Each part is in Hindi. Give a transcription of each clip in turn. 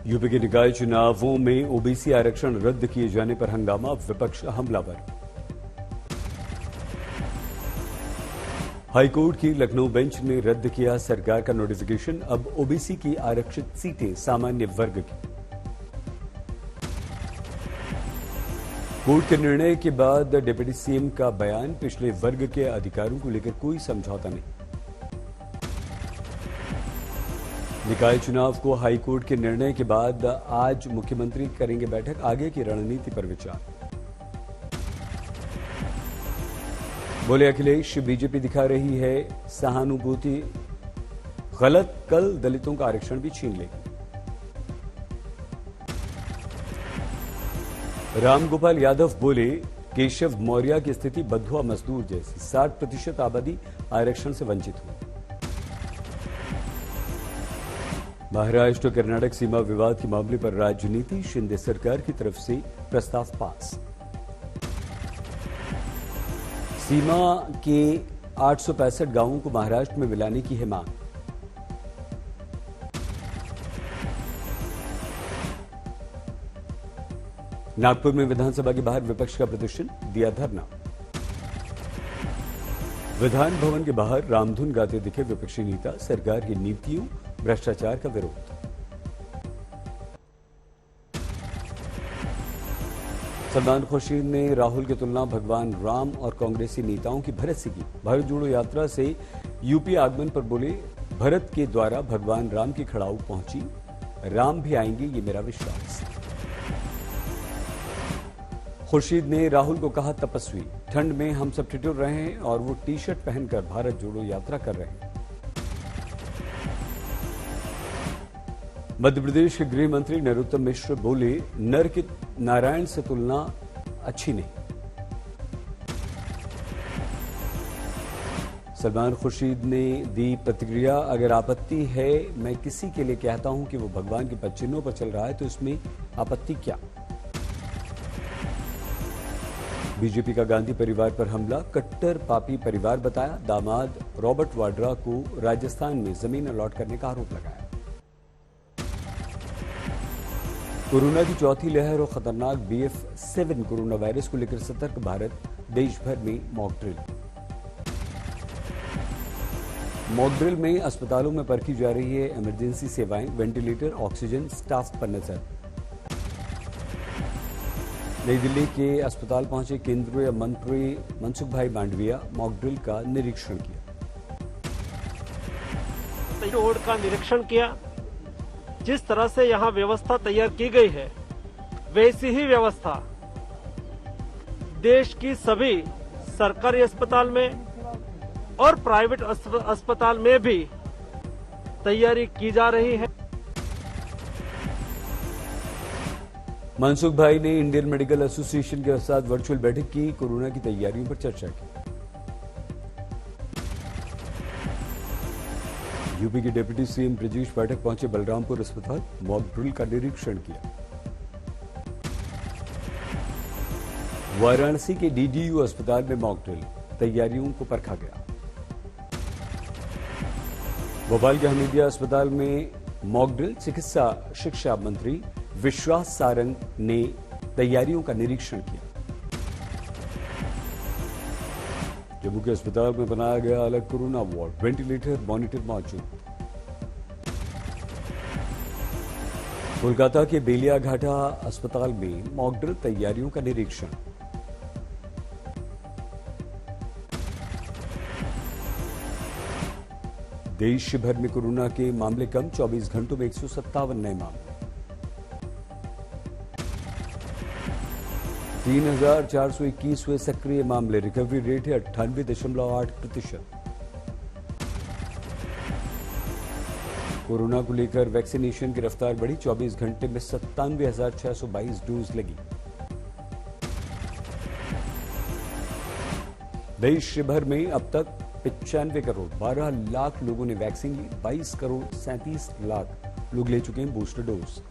यूपी के निकाय चुनावों में ओबीसी आरक्षण रद्द किए जाने पर हंगामा, विपक्ष हमलावर। हाईकोर्ट की लखनऊ बेंच ने रद्द किया सरकार का नोटिफिकेशन, अब ओबीसी की आरक्षित सीटें सामान्य वर्ग की। कोर्ट के निर्णय के बाद डिप्टी सीएम का बयान, पिछले वर्ग के अधिकारों को लेकर कोई समझौता नहीं। निकाय चुनाव को हाईकोर्ट के निर्णय के बाद आज मुख्यमंत्री करेंगे बैठक, आगे की रणनीति पर विचार। बोले अखिलेश, बीजेपी दिखा रही है सहानुभूति गलत, कल दलितों का आरक्षण भी छीन लेगी। रामगोपाल यादव बोले, केशव मौर्य की स्थिति बंधुआ मजदूर जैसी, 60% आबादी आरक्षण से वंचित हुई। महाराष्ट्र कर्नाटक सीमा विवाद के मामले पर राजनीति, शिंदे सरकार की तरफ से प्रस्ताव पास। सीमा के 865 गांवों को महाराष्ट्र में मिलाने की है मांग। नागपुर में विधानसभा के बाहर विपक्ष का प्रदर्शन, दिया धरना। विधान भवन के बाहर रामधुन गाते दिखे विपक्षी नेता, सरकार की नीतियों, भ्रष्टाचार का विरोध। सलमान खुर्शीद ने राहुल की तुलना भगवान राम और कांग्रेसी नेताओं की भरत से की। भारत जोड़ो यात्रा से यूपी आगमन पर बोले, भरत के द्वारा भगवान राम की खड़ाऊ पहुंची, राम भी आएंगे ये मेरा विश्वास। खुर्शीद ने राहुल को कहा तपस्वी, ठंड में हम सब ठिठुर रहे हैं और वो टी शर्ट पहनकर भारत जोड़ो यात्रा कर रहे हैं। मध्य प्रदेश के गृह मंत्री नरोत्तम मिश्र बोले, नर की नारायण से तुलना अच्छी नहीं। सलमान खुर्शीद ने दी प्रतिक्रिया, अगर आपत्ति है, मैं किसी के लिए कहता हूं कि वो भगवान के पद चिन्हों पर चल रहा है तो इसमें आपत्ति क्या। बीजेपी का गांधी परिवार पर हमला, कट्टर पापी परिवार बताया, दामाद रॉबर्ट वाड्रा को राजस्थान में जमीन अलॉट करने का आरोप लगाया। कोरोना की चौथी लहर और खतरनाक BF7 कोरोना वायरस को लेकर सतर्क भारत, देश भर में मॉक ड्रिल। मॉक ड्रिल में अस्पतालों में परखी जा रही है इमरजेंसी सेवाएं, वेंटिलेटर, ऑक्सीजन, स्टाफ पर नजर। नई दिल्ली के अस्पताल पहुंचे केंद्रीय मंत्री मनसुख भाई मांडविया, मॉक ड्रिल का निरीक्षण किया। रोड का निरीक्षण किया। जिस तरह से यहाँ व्यवस्था तैयार की गई है, वैसी ही व्यवस्था देश की सभी सरकारी अस्पताल में और प्राइवेट अस्पताल में भी तैयारी की जा रही है। मनसुख भाई ने इंडियन मेडिकल एसोसिएशन के साथ वर्चुअल बैठक की, कोरोना की तैयारियों पर चर्चा की। यूपी के डिप्टी सीएम ब्रजेश पाठक पहुंचे बलरामपुर अस्पताल, मॉक ड्रिल का निरीक्षण किया। वाराणसी के DDU अस्पताल में मॉक ड्रिल, तैयारियों को परखा गया। भोपाल के हमीदिया अस्पताल में मॉक ड्रिल, चिकित्सा शिक्षा मंत्री विश्वास सारंग ने तैयारियों का निरीक्षण किया। जम्मू के अस्पताल में बनाया गया अलग कोरोना वार्ड, वेंटिलेटर, मॉनिटर मौजूद। कोलकाता के बेलियाघाटा अस्पताल में मॉक ड्रिल, तैयारियों का निरीक्षण। देश भर में कोरोना के मामले कम, 24 घंटों में 157 नए मामले। 3,421 हुए सक्रिय मामले, रिकवरी रेट है 98.8%। कोरोना को लेकर वैक्सीनेशन की रफ्तार बढ़ी, 24 घंटे में 97,622 डोज लगी। देश भर में अब तक 95 करोड़ 12 लाख लोगों ने वैक्सीन ली, 22 करोड़ 37 लाख लोग ले चुके हैं बूस्टर डोज।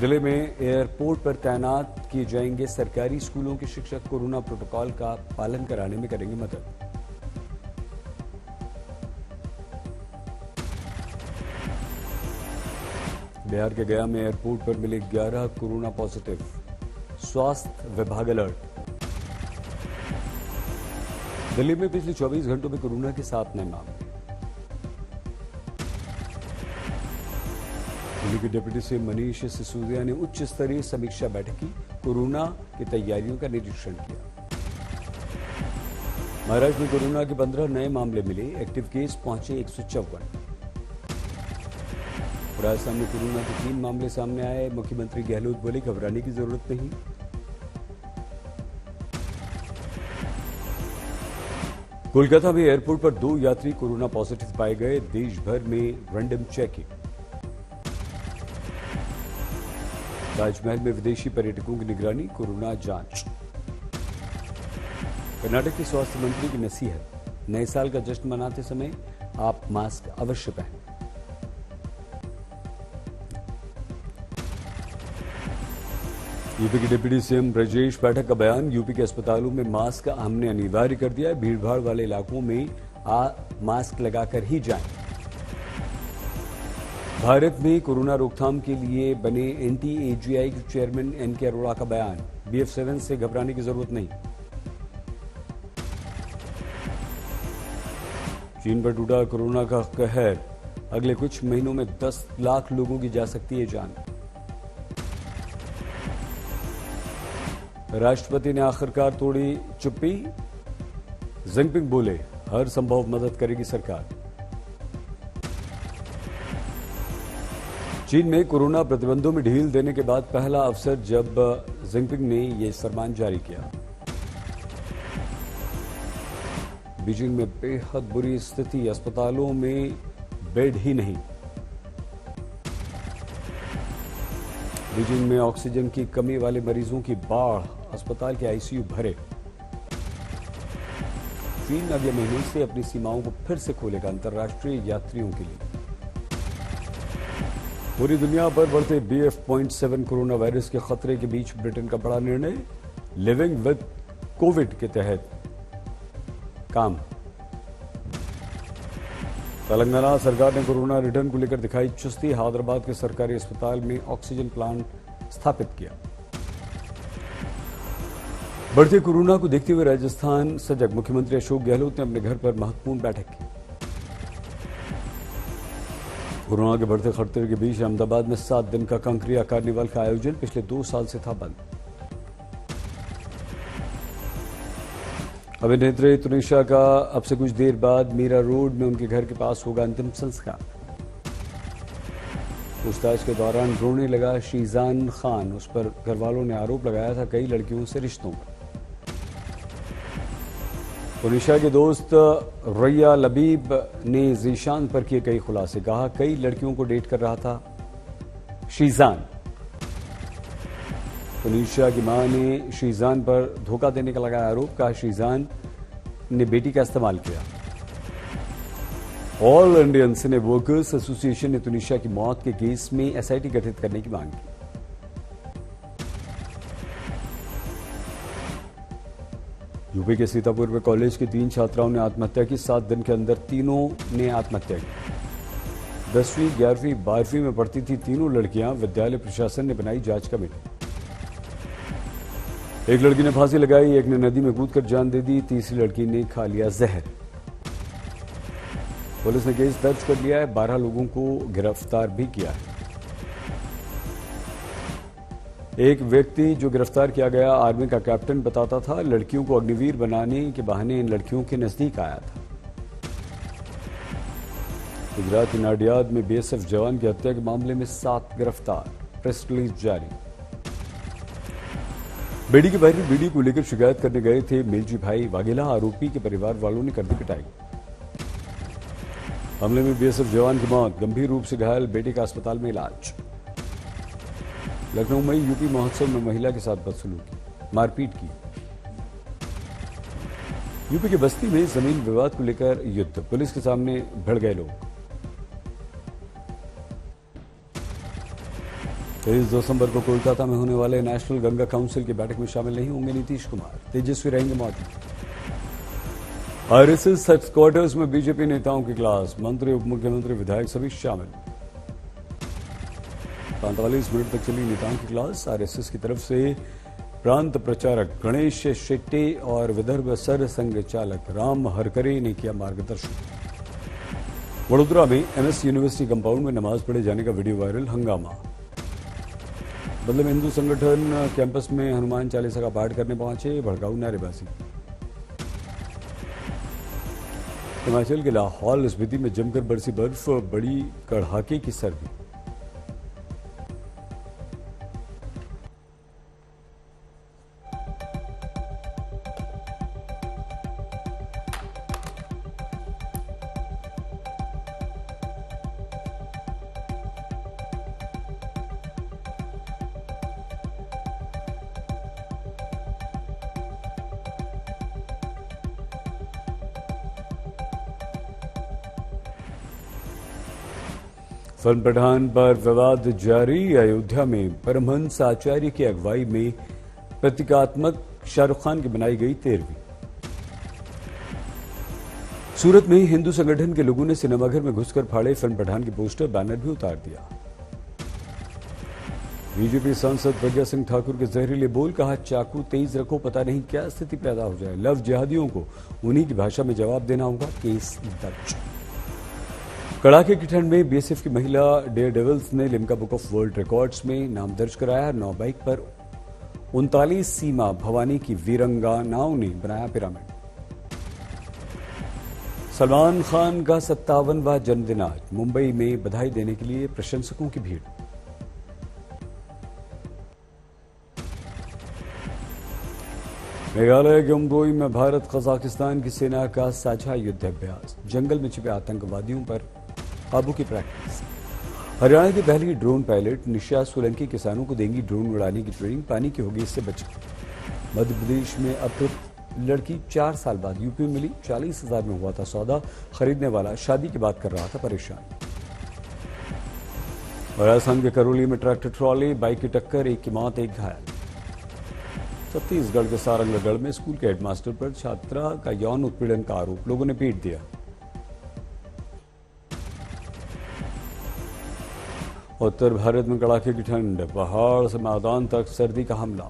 जिले में एयरपोर्ट पर तैनात किए जाएंगे सरकारी स्कूलों के शिक्षक, कोरोना प्रोटोकॉल का पालन कराने में करेंगे मदद। बिहार के गया में एयरपोर्ट पर मिले 11 कोरोना पॉजिटिव, स्वास्थ्य विभाग अलर्ट। दिल्ली में पिछले 24 घंटों में कोरोना के 7 नए मामले। दिल्ली के डिप्टी सीएम मनीष सिसोदिया ने उच्च स्तरीय समीक्षा बैठक की, कोरोना की तैयारियों का निरीक्षण किया। महाराष्ट्र में कोरोना के 15 नए मामले मिले, एक्टिव केस पहुंचे 154। राजस्थान में कोरोना के 3 मामले सामने आए, मुख्यमंत्री गहलोत बोले घबराने की जरूरत नहीं। कोलकाता में एयरपोर्ट पर 2 यात्री कोरोना पॉजिटिव पाए गए, देश भर में रैंडम चेकिंग। ताजमहल में विदेशी पर्यटकों की निगरानी, कोरोना जांच। कर्नाटक के स्वास्थ्य मंत्री की नसीहत, नए साल का जश्न मनाते समय आप मास्क अवश्य पहनें। यूपी के डिप्टी सीएम ब्रजेश पाठक का बयान, यूपी के अस्पतालों में मास्क हमने अनिवार्य कर दिया है, भीड़भाड़ वाले इलाकों में मास्क लगाकर ही जाएं। भारत में कोरोना रोकथाम के लिए बने NTAGI के चेयरमैन NK अरोड़ा का बयान, BF7 से घबराने की जरूरत नहीं। चीन पर टूटा कोरोना का कहर, अगले कुछ महीनों में 10 लाख लोगों की जा सकती है जान। राष्ट्रपति ने आखिरकार तोड़ी चुप्पी, जिनपिंग बोले हर संभव मदद करेगी सरकार। चीन में कोरोना प्रतिबंधों में ढील देने के बाद पहला अवसर जब जिनपिंग ने यह फरमान जारी किया। बीजिंग में बेहद बुरी स्थिति, अस्पतालों में बेड ही नहीं। बीजिंग में ऑक्सीजन की कमी वाले मरीजों की बाढ़, अस्पताल के आईसीयू भरे। चीन अगले महीने से अपनी सीमाओं को फिर से खोलेगा अंतर्राष्ट्रीय यात्रियों के लिए। पूरी दुनिया पर बढ़ते BF.7 कोरोना वायरस के खतरे के बीच ब्रिटेन का बड़ा निर्णय, लिविंग विद कोविड के तहत काम। तेलंगाना सरकार ने कोरोना रिटर्न को लेकर दिखाई चुस्ती, हैदराबाद के सरकारी अस्पताल में ऑक्सीजन प्लांट स्थापित किया। बढ़ते कोरोना को देखते हुए राजस्थान सजग, मुख्यमंत्री अशोक गहलोत ने अपने घर पर महत्वपूर्ण बैठक की। कोरोना के बढ़ते खतरे के बीच अहमदाबाद में 7 दिन का कंकरिया कार्निवाल का आयोजन पिछले 2 साल से था बंद। अभिनेत्री तुनिशा का अब से कुछ देर बाद मीरा रोड में उनके घर के पास होगा अंतिम संस्कार। पूछताछ के दौरान रोने लगा शीजान खान, उस पर घरवालों ने आरोप लगाया था कई लड़कियों से रिश्तों पर। तुनिशा के दोस्त रैया लबीब ने जीशान पर किए कई खुलासे, कहा कई लड़कियों को डेट कर रहा था शीजान। तुनिशा की मां ने शीजान पर धोखा देने का लगाया आरोप, कहा शीजान ने बेटी का इस्तेमाल किया। ऑल इंडियन सिने वर्कर्स एसोसिएशन ने तुनिशा की मौत के केस में SIT गठित करने की मांग की। यूपी के सीतापुर में कॉलेज की 3 छात्राओं ने आत्महत्या की, 7 दिन के अंदर तीनों ने आत्महत्या की। 10वीं, 11वीं, 12वीं में पढ़ती थी तीनों लड़कियां, विद्यालय प्रशासन ने बनाई जांच कमेटी। एक लड़की ने फांसी लगाई, एक ने नदी में कूदकर जान दे दी, तीसरी लड़की ने खा लिया जहर। पुलिस ने केस दर्ज कर लिया है, 12 लोगों को गिरफ्तार भी किया है। एक व्यक्ति जो गिरफ्तार किया गया आर्मी का कैप्टन बताता था, लड़कियों को अग्निवीर बनाने के बहाने इन लड़कियों के नजदीक आया था। गुजरात के नाडियाद में BSF जवान की हत्या के मामले में 7 गिरफ्तार, प्रेस रिलीज जारी। बेटी की बहन बीडी को लेकर शिकायत करने गए थे मेलजी भाई वाघेला, आरोपी के परिवार वालों ने कर दी पिटाई। हमले में BSF जवान की मौत, गंभीर रूप से घायल बेटे का अस्पताल में इलाज। लखनऊ में यूपी महोत्सव में महिला के साथ बदसलूकी, मारपीट की। यूपी के बस्ती में जमीन विवाद को लेकर युद्ध, पुलिस के सामने भिड़ गए लोग। 23 दिसंबर को कोलकाता में होने वाले नेशनल गंगा काउंसिल की बैठक में शामिल नहीं होंगे नीतीश कुमार, तेजस्वी रहेंगे मौजूद। RSS हेडक्वार्टर्स में बीजेपी नेताओं की क्लास, मंत्री, उप मुख्यमंत्री, विधायक सभी शामिल। 45 मिनट तक चली नेताओं की क्लास। आरएसएस की तरफ से प्रांत प्रचारक गणेश शेट्टे और विदर्भ सर संघ चालक राम हरकरे ने किया मार्गदर्शन। वडोदरा में एमएस यूनिवर्सिटी कंपाउंड में नमाज पढ़े जाने का वीडियो वायरल, हंगामा। बदले में हिंदू संगठन कैंपस में हनुमान चालीसा का पाठ करने पहुंचे, भड़काऊ नारेबाजी। हिमाचल के लाहौल स्पीति में जमकर बरसी बर्फ, बड़ी कड़ाके की सर्दी। फिल्म पठान पर विवाद जारी। अयोध्या में परमहंस आचार्य की अगुवाई में प्रतीकात्मक शाहरुख खान की बनाई गई 13वीं। सूरत में हिंदू संगठन के लोगों ने सिनेमाघर में घुसकर फाड़े फिल्म पठान की पोस्टर, बैनर भी उतार दिया। बीजेपी सांसद प्रज्ञा सिंह ठाकुर के जहरीले बोल, कहा चाकू तेज रखो, पता नहीं क्या स्थिति पैदा हो जाए। लव जिहादियों को उन्हीं की भाषा में जवाब देना होगा, केस दर्ज। कड़ाके की ठंड में बीएसएफ की महिला डेयर डेविल्स ने Limca book of world records में नाम दर्ज कराया। 9 बाइक पर 39 सीमा भवानी की वीरंगनाओं ने बनाया पिरामिड। सलमान खान का 57वां जन्मदिन आज। मुंबई में बधाई देने के लिए प्रशंसकों की भीड़। मेघालय के उमरोई में भारत कजाकिस्तान की सेना का साझा युद्धाभ्यास। जंगल में छिपे आतंकवादियों पर काबू की प्रैक्टिस। हरियाणा की पहली ड्रोन पायलट निशा सोलंकी किसानों को देंगी ड्रोन उड़ाने की ट्रेनिंग, पानी की होगी इससे बचाव। मध्य प्रदेश में अपहृत लड़की 4 साल बाद यूपी में मिली। 40,000 में हुआ था सौदा, खरीदने वाला शादी की बात कर रहा था परेशान। राजस्थान के करौली में ट्रैक्टर ट्रॉली, बाइक की टक्कर, एक की मौत, एक घायल। छत्तीसगढ़ के सारंगगढ़ में स्कूल के हेडमास्टर पर छात्रा का यौन उत्पीड़न का आरोप, लोगों ने पीट दिया। उत्तर भारत में कड़ाके की ठंड, पहाड़ से मैदान तक सर्दी का हमला।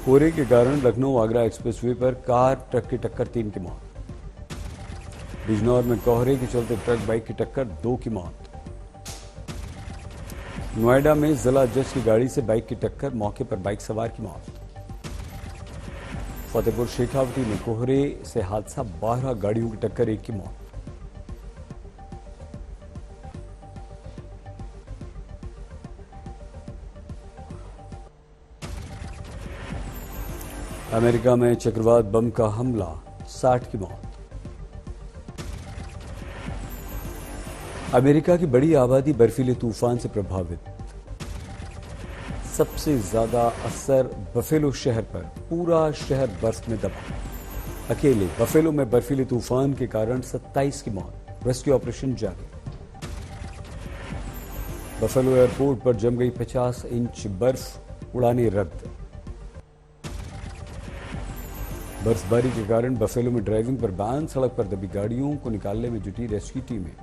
कोहरे के कारण लखनऊ आगरा एक्सप्रेसवे पर कार ट्रक की टक्कर, 3 की मौत। बिजनौर में कोहरे के चलते ट्रक बाइक की टक्कर, 2 की मौत। नोएडा में जिला जज की गाड़ी से बाइक की टक्कर, मौके पर बाइक सवार की मौत। फतेहपुर शेखावटी में कोहरे से हादसा, 12 गाड़ियों की टक्कर, 1 की मौत। अमेरिका में चक्रवात बम का हमला, 60 की मौत। अमेरिका की बड़ी आबादी बर्फीले तूफान से प्रभावित। सबसे ज्यादा असर बफेलो शहर पर, पूरा शहर बर्फ में दबा। अकेले बफेलो में बर्फीले तूफान के कारण 27 की मौत, रेस्क्यू ऑपरेशन जारी। बफेलो एयरपोर्ट पर जम गई 50 इंच बर्फ, उड़ानें रद्द। बर्फबारी के कारण बफेलो में ड्राइविंग पर बैन, सड़क पर दबी गाड़ियों को निकालने में जुटी रेस्क्यू टीमें।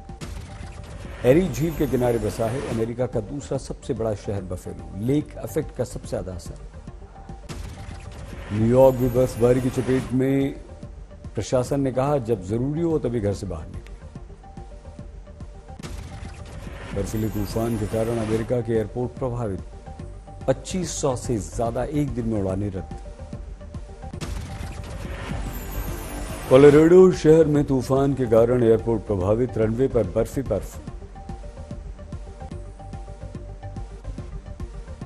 एरी झील के किनारे बसा है अमेरिका का दूसरा सबसे बड़ा शहर बफेलो, लेक इफेक्ट का सबसे ज्यादा असर। न्यूयॉर्क भी बर्फबारी की चपेट में, प्रशासन ने कहा जब जरूरी हो तभी घर से बाहर निकले। बर्फीले तूफान के कारण अमेरिका के एयरपोर्ट प्रभावित, 2500 से ज्यादा एक दिन में उड़ानें रद्द। कोलोराडो शहर में तूफान के कारण एयरपोर्ट प्रभावित, रनवे पर बर्फ ही बर्फ।